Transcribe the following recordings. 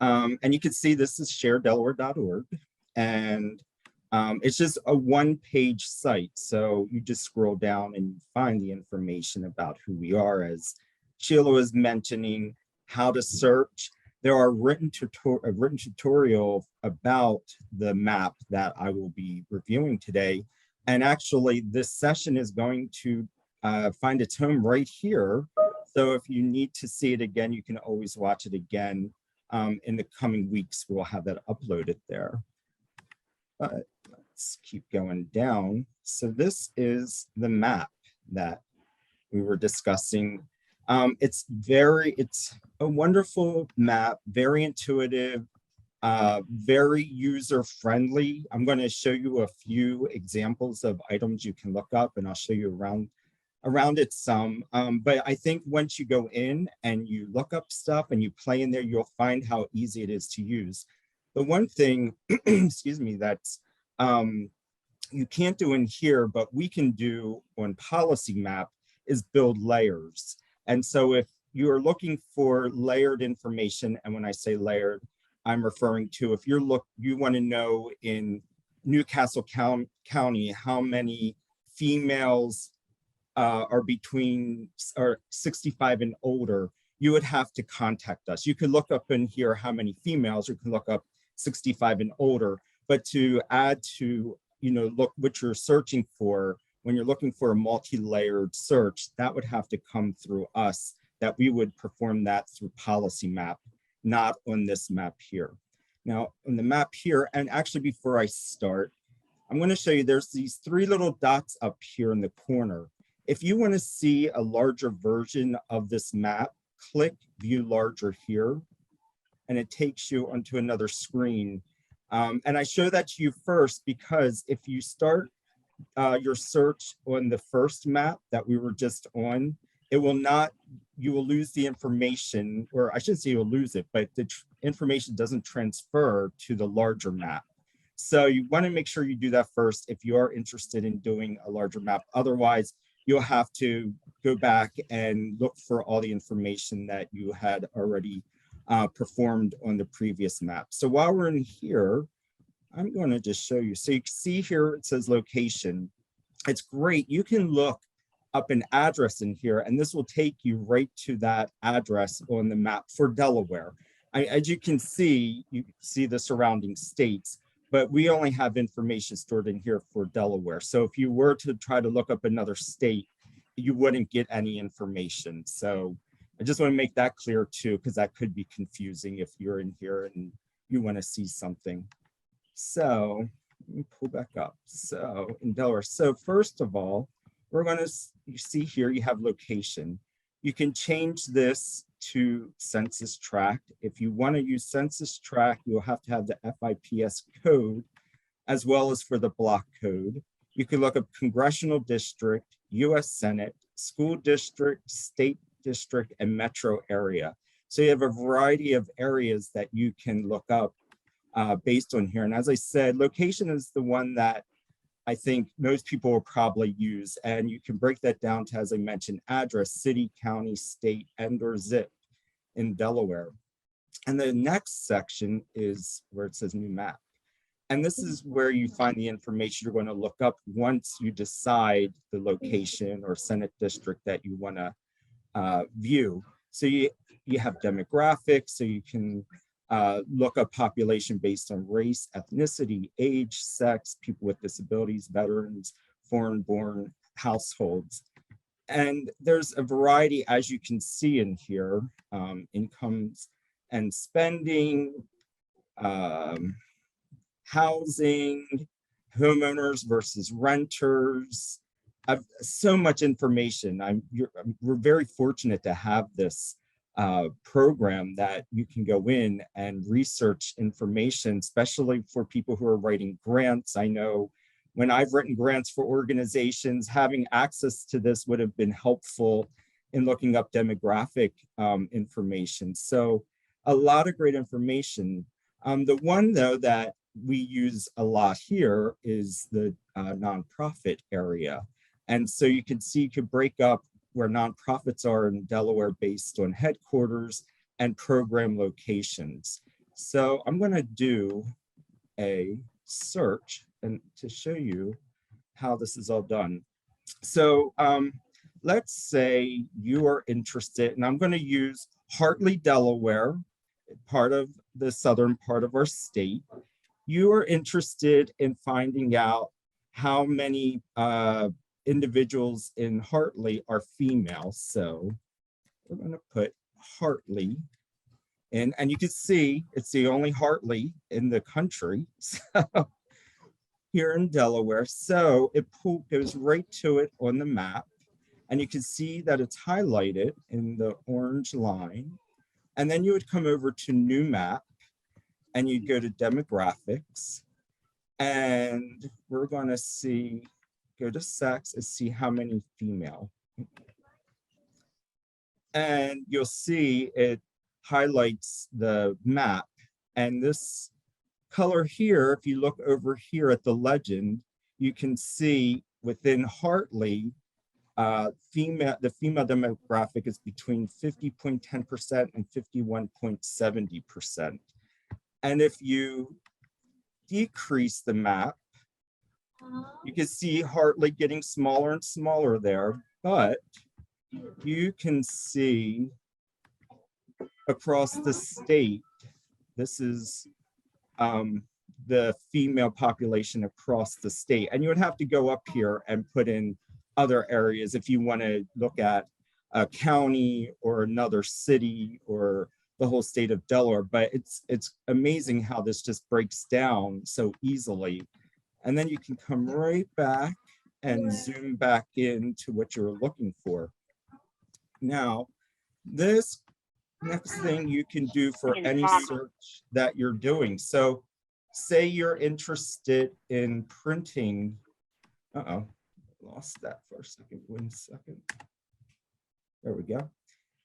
And you can see this is sharedelaware.org. And it's just a one-page site. So you just scroll down and you find the information about who we are, as Sheila was mentioning, how to search. There are a written tutorial about the map that I will be reviewing today. And actually, this session is going to find its home right here. So if you need to see it again, you can always watch it again. In the coming weeks, we'll have that uploaded there. But let's keep going down. So this is the map that we were discussing. It's a wonderful map, very intuitive, very user-friendly. I'm going to show you a few examples of items you can look up, and I'll show you around it some. But I think once you go in and you look up stuff and you play in there, you'll find how easy it is to use. The one thing, excuse me, that's you can't do in here, but we can do on Policy Map is build layers. And so if you are looking for layered information, and when I say layered, I'm referring to if you want to know in Newcastle County how many females are 65 and older, you would have to contact us. You could look up in here how many females, or you can look up 65 and older, but to add to, look what you're searching for, when you're looking for a multi-layered search, that would have to come through us, that we would perform that through Policy Map, not on this map here. Now, on the map here, and actually before I start, I'm going to show you there's these three little dots up here in the corner. If you want to see a larger version of this map, click View Larger here, and it takes you onto another screen. And I show that to you first because if you start your search on the first map that we were just on, you will lose the information, or I shouldn't say you'll lose it, but the information doesn't transfer to the larger map. So you want to make sure you do that first if you are interested in doing a larger map. Otherwise, you'll have to go back and look for all the information that you had already performed on the previous map. So while we're in here, I'm going to just show you. So you can see here, it says location. It's great. You can look up an address in here, and this will take you right to that address on the map for Delaware. As you can see the surrounding states, but we only have information stored in here for Delaware. So if you were to try to look up another state, you wouldn't get any information. So I just want to make that clear too, because that could be confusing if you're in here and you want to see something. So let me pull back up. So in Delaware, so first of all, we're going to, you see here, you have location. You can change this to census tract. If you want to use census tract, you'll have to have the FIPS code as well as for the block code. You can look up congressional district, US Senate, school district, state district, and metro area. So you have a variety of areas that you can look up based on here. And as I said, location is the one that I think most people will probably use. And you can break that down to, as I mentioned, address, city, county, state, and or zip in Delaware. And the next section is where it says new map. And this is where you find the information you're going to look up once you decide the location or Senate district that you want to view. So you have demographics, so you can look up population based on race, ethnicity, age, sex, people with disabilities, veterans, foreign-born households. And there's a variety, as you can see in here, incomes and spending, housing, homeowners versus renters. So much information. We're very fortunate to have this program that you can go in and research information, especially for people who are writing grants. I know when I've written grants for organizations, having access to this would have been helpful in looking up demographic information. So a lot of great information. The one though that we use a lot here is the nonprofit area. And so you can see, you could break up where nonprofits are in Delaware based on headquarters and program locations. So I'm going to do a search and to show you how this is all done. So let's say you are interested, and I'm going to use Hartley, Delaware, part of the southern part of our state. You are interested in finding out how many individuals in Hartley are female. So we're going to put Hartley in, and you can see it's the only Hartley in the country. So here in Delaware. So it goes right to it on the map. And you can see that it's highlighted in the orange line. And then you would come over to new map and you'd go to demographics. And we're going to see, go to sex and see how many female. And you'll see it highlights the map. And this color here, if you look over here at the legend, you can see within Hartley, the female demographic is between 50.10% and 51.70%. And if you decrease the map, you can see Hartley getting smaller and smaller there, but you can see across the state, this is the female population across the state. And you would have to go up here and put in other areas if you want to look at a county or another city or the whole state of Delaware. But it's amazing how this just breaks down so easily. And then you can come right back and zoom back into what you're looking for. Now, this next thing you can do for any search that you're doing. So say you're interested in printing, lost that for a second, 1 second. There we go.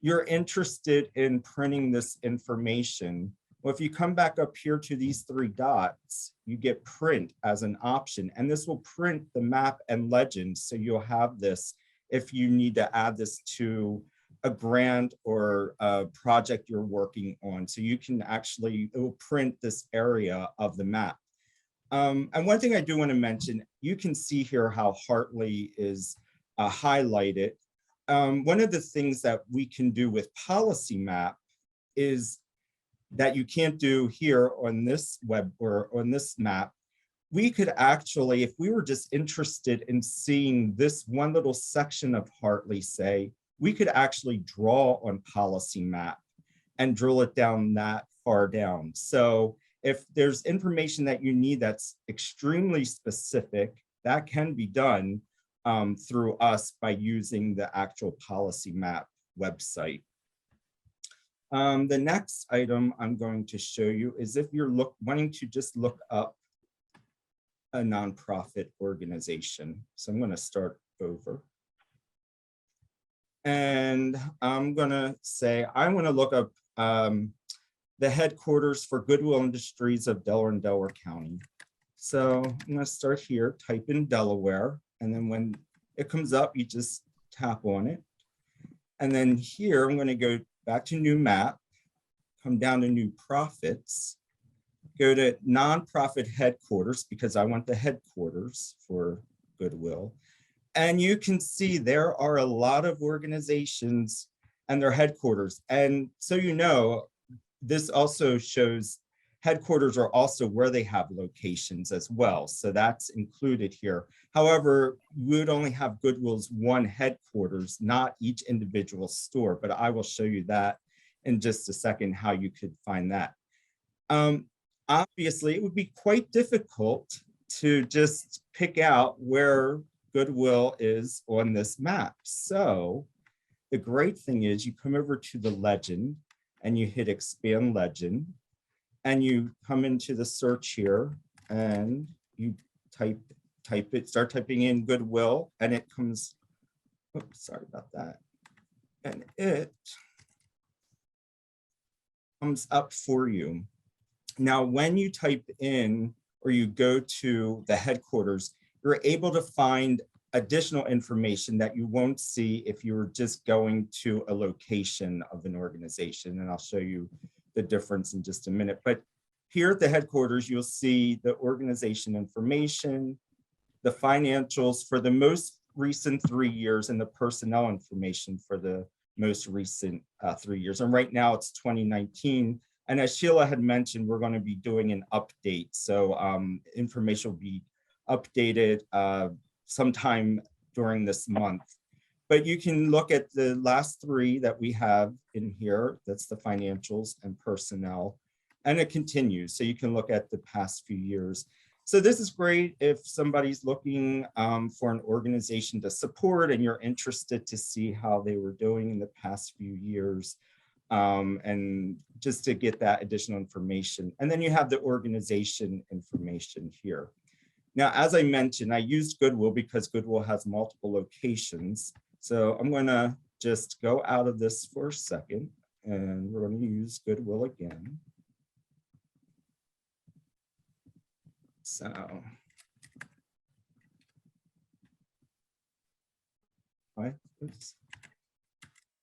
You're interested in printing this information. Well, if you come back up here to these 3 dots, you get print as an option, and this will print the map and legend. So you'll have this if you need to add this to a grant or a project you're working on. So you can actually, it will print this area of the map. And one thing I do want to mention, you can see here how Hartley is highlighted. One of the things that we can do with Policy Map is that you can't do here on this web or on this map. We could actually, if we were just interested in seeing this one little section of Hartley, say, we could actually draw on Policy Map and drill it down that far down. So if there's information that you need that's extremely specific, that can be done through us by using the actual Policy Map website. The next item I'm going to show you is if you're wanting to just look up a nonprofit organization. So I'm going to start over. And I'm going to say, I want to look up the headquarters for Goodwill Industries of Delaware and Delaware County. So I'm going to start here, type in Delaware, and then when it comes up, you just tap on it. And then here, I'm going to go back to new map, come down to new profits, go to nonprofit headquarters because I want the headquarters for Goodwill. And you can see there are a lot of organizations and their headquarters. And so you know, this also shows headquarters are also where they have locations as well. So that's included here. However, we would only have Goodwill's one headquarters, not each individual store, but I will show you that in just a second, how you could find that. Obviously, it would be quite difficult to just pick out where Goodwill is on this map. So the great thing is you come over to the legend and you hit expand legend and you come into the search here and you type it, start typing in Goodwill and it comes, oops, sorry about that. And it comes up for you. Now, when you type in or you go to the headquarters, you're able to find additional information that you won't see if you were just going to a location of an organization. And I'll show you the difference in just a minute. But Here at the headquarters, you'll see the organization information, the financials for the most recent 3 years, and the personnel information for the most recent 3 years. And right now it's 2019. And as Sheila had mentioned, we're going to be doing an update. So information will be updated sometime during this month. But you can look at the last 3 that we have in here. That's the financials and personnel. And it continues. So you can look at the past few years. So this is great if somebody's looking for an organization to support and you're interested to see how they were doing in the past few years, and just to get that additional information. And then you have the organization information here. Now, as I mentioned, I used Goodwill because Goodwill has multiple locations. So I'm going to just go out of this for a second, and we're going to use Goodwill again. So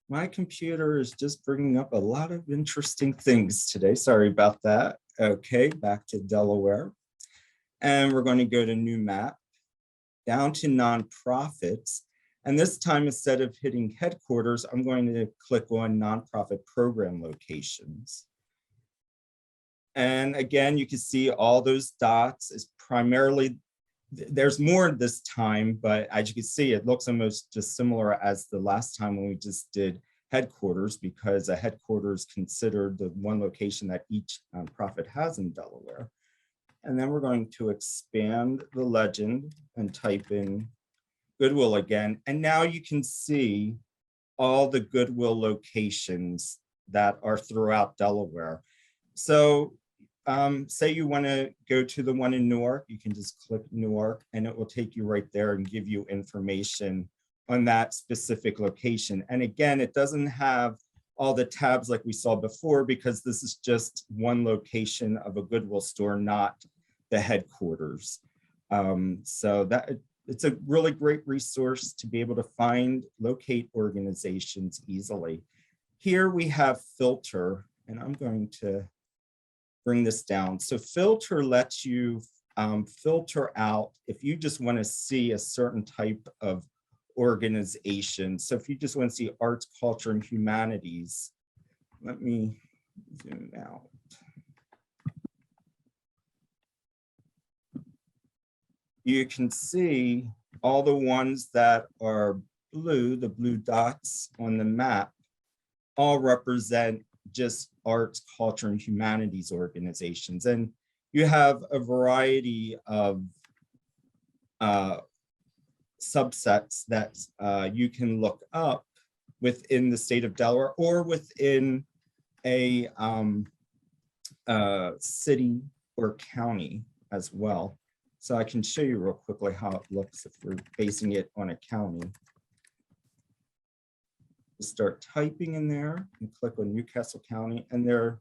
my computer is just bringing up a lot of interesting things today. Sorry about that. Okay, back to Delaware. And we're going to go to new map, down to nonprofits. And this time, instead of hitting headquarters, I'm going to click on nonprofit program locations. And again, you can see all those dots is primarily, there's more this time, but as you can see, it looks almost just similar as the last time when we just did headquarters, because a headquarters considered the one location that each nonprofit has in Delaware. And then we're going to expand the legend and type in Goodwill again. And now you can see all the Goodwill locations that are throughout Delaware. So say you want to go to the one in Newark, you can just click Newark and it will take you right there and give you information on that specific location. And again, it doesn't have all the tabs like we saw before, because this is just one location of a Goodwill store, not the headquarters. So that it's a really great resource to be able to find, locate organizations easily. Here we have filter, and I'm going to bring this down. So filter lets you filter out if you just want to see a certain type of organization. So if you just want to see arts, culture, and humanities, let me zoom out. You can see all the ones that are blue, the blue dots on the map, all represent just arts, culture, and humanities organizations. And you have a variety of subsets that you can look up within the state of Delaware or within a city or county as well. So I can show you real quickly how it looks if we're basing it on a county. Start typing in there and click on Newcastle County, and there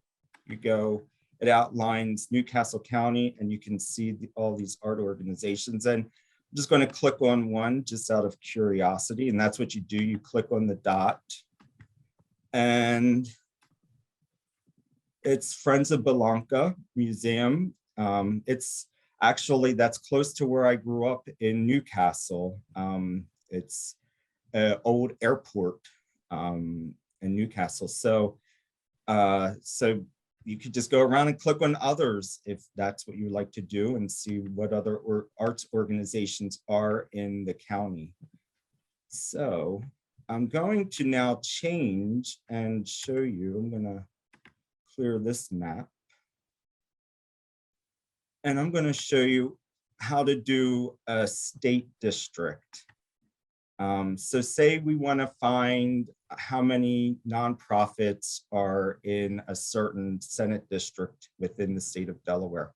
you go. It outlines Newcastle County, and you can see all these art organizations. And I'm just going to click on one just out of curiosity, and that's what you do. You click on the dot, and it's Friends of Belanca Museum. It's actually, that's close to where I grew up in Newcastle. It's an old airport in Newcastle. So you could just go around and click on others if that's what you would like to do, and see what other arts organizations are in the county. So I'm going to now change and show you. I'm going to clear this map. And I'm going to show you how to do a state district. So say we want to find how many nonprofits are in a certain Senate district within the state of Delaware.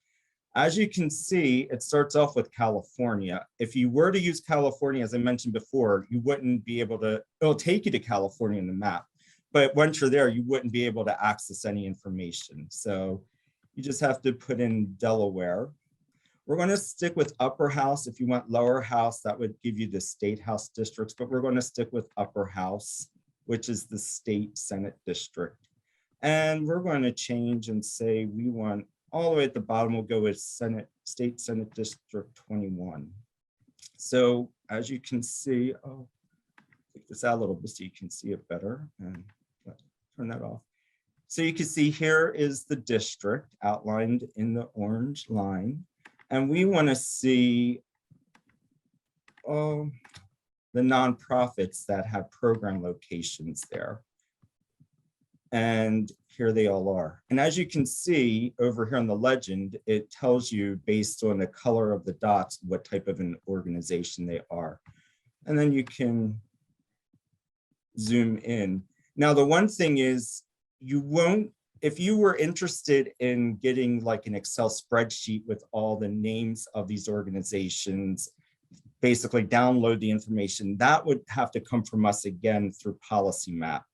As you can see, it starts off with California. If you were to use California, as I mentioned before, you wouldn't be able to, it'll take you to California in the map. But once you're there, you wouldn't be able to access any information. So you just have to put in Delaware. We're going to stick with upper house. If you want lower house, that would give you the state house districts, but we're going to stick with upper house, which is the state Senate district. And we're going to change and say we want all the way at the bottom, we'll go with State Senate District 21. So as you can see, I'll take this out a little bit so you can see it better, and turn that off. So you can see here is the district outlined in the orange line. And we want to see the nonprofits that have program locations there. And here they all are. And as you can see over here on the legend, it tells you based on the color of the dots, what type of an organization they are. And then you can zoom in. Now, the one thing is you won't, if you were interested in getting like an Excel spreadsheet with all the names of these organizations, basically download the information, that would have to come from us again through Policy Map.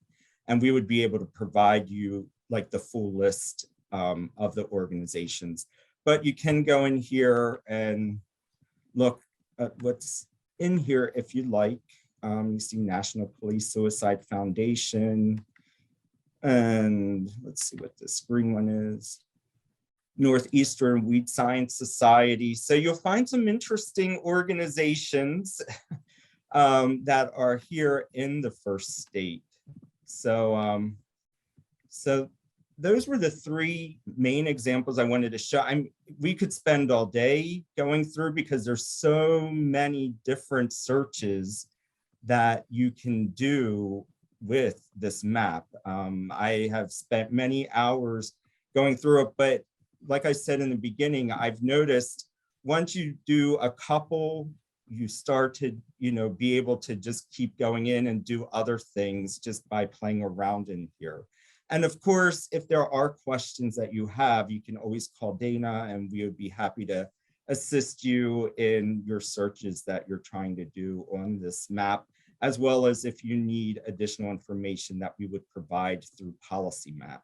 And we would be able to provide you like the full list of the organizations. But you can go in here and look at what's in here if you like. You see National Police Suicide Foundation. And let's see what this green one is. Northeastern Weed Science Society. So you'll find some interesting organizations that are here in the first state. So, so those were the three main examples I wanted to show. We could spend all day going through because there's so many different searches that you can do with this map. I have spent many hours going through it, but like I said in the beginning, I've noticed once you do a couple, you start to, be able to just keep going in and do other things just by playing around in here. And of course, if there are questions that you have, you can always call Dana and we would be happy to assist you in your searches that you're trying to do on this map, as well as if you need additional information that we would provide through Policy Map.